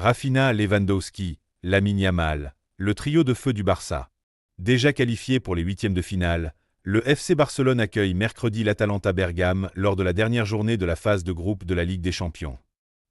Rafinha, Lewandowski, Lamine Yamal, le trio de feu du Barça. Déjà qualifié pour les huitièmes de finale, le FC Barcelone accueille mercredi l'Atalanta Bergame lors de la dernière journée de la phase de groupe de la Ligue des Champions.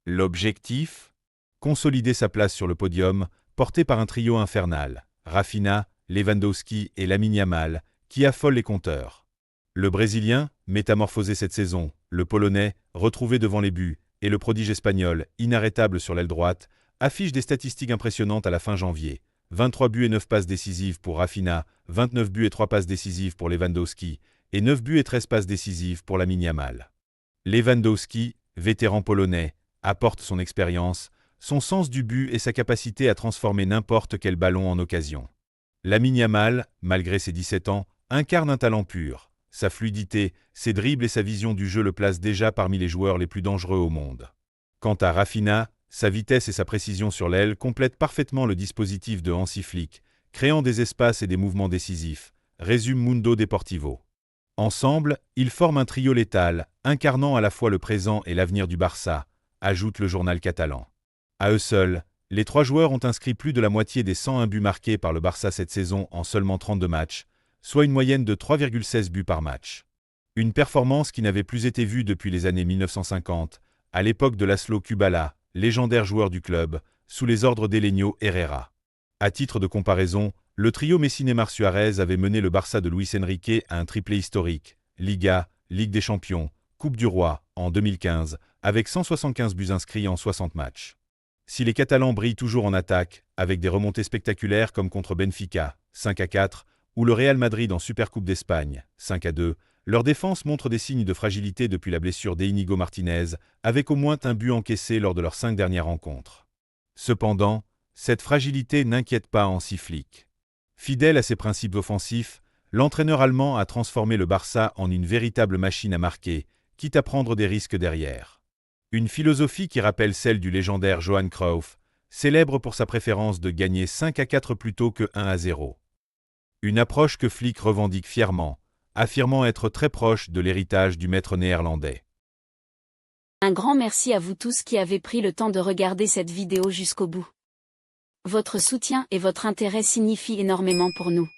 L'objectif ? Consolider sa place sur le podium, porté par un trio infernal, Rafinha, Lewandowski et Lamine Yamal, qui affole les compteurs. Le Brésilien, métamorphosé cette saison, le Polonais, retrouvé devant les buts, et le prodige espagnol, inarrêtable sur l'aile droite, affichent des statistiques impressionnantes à la fin janvier. 23 buts et 9 passes décisives pour Rafinha, 29 buts et 3 passes décisives pour Lewandowski, et 9 buts et 13 passes décisives pour Lamine Yamal. Lewandowski, vétéran polonais, apporte son expérience, son sens du but et sa capacité à transformer n'importe quel ballon en occasion. Lamine Yamal, malgré ses 17 ans, incarne un talent pur. Sa fluidité, ses dribbles et sa vision du jeu le placent déjà parmi les joueurs les plus dangereux au monde. Quant à Rafinha, sa vitesse et sa précision sur l'aile complètent parfaitement le dispositif de Hansi Flick, créant des espaces et des mouvements décisifs, résume Mundo Deportivo. Ensemble, ils forment un trio létal, incarnant à la fois le présent et l'avenir du Barça, ajoute le journal catalan. À eux seuls, les trois joueurs ont inscrit plus de la moitié des 101 buts marqués par le Barça cette saison en seulement 32 matchs, soit une moyenne de 3,16 buts par match. Une performance qui n'avait plus été vue depuis les années 1950, à l'époque de Laszlo Kubala, légendaire joueur du club, sous les ordres d'Helenio Herrera. À titre de comparaison, le trio Messi-Neymar Suarez avait mené le Barça de Luis Enrique à un triplé historique, Liga, Ligue des Champions, Coupe du Roi, en 2015, avec 175 buts inscrits en 60 matchs. Si les Catalans brillent toujours en attaque, avec des remontées spectaculaires comme contre Benfica, 5-4, ou le Real Madrid en Supercoupe d'Espagne, 5-2, leur défense montre des signes de fragilité depuis la blessure d'Íñigo Martínez, avec au moins un but encaissé lors de leurs 5 dernières rencontres. Cependant, cette fragilité n'inquiète pas Hansi Flick. Fidèle à ses principes offensifs, l'entraîneur allemand a transformé le Barça en une véritable machine à marquer, quitte à prendre des risques derrière. Une philosophie qui rappelle celle du légendaire Johan Cruyff, célèbre pour sa préférence de gagner 5-4 plutôt que 1-0. Une approche que Flick revendique fièrement, affirmant être très proche de l'héritage du maître néerlandais. Un grand merci à vous tous qui avez pris le temps de regarder cette vidéo jusqu'au bout. Votre soutien et votre intérêt signifient énormément pour nous.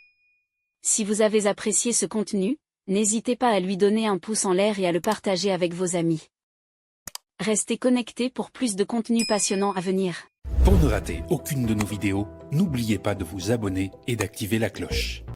Si vous avez apprécié ce contenu, n'hésitez pas à lui donner un pouce en l'air et à le partager avec vos amis. Restez connectés pour plus de contenu passionnant à venir. Pour ne rater aucune de nos vidéos, n'oubliez pas de vous abonner et d'activer la cloche.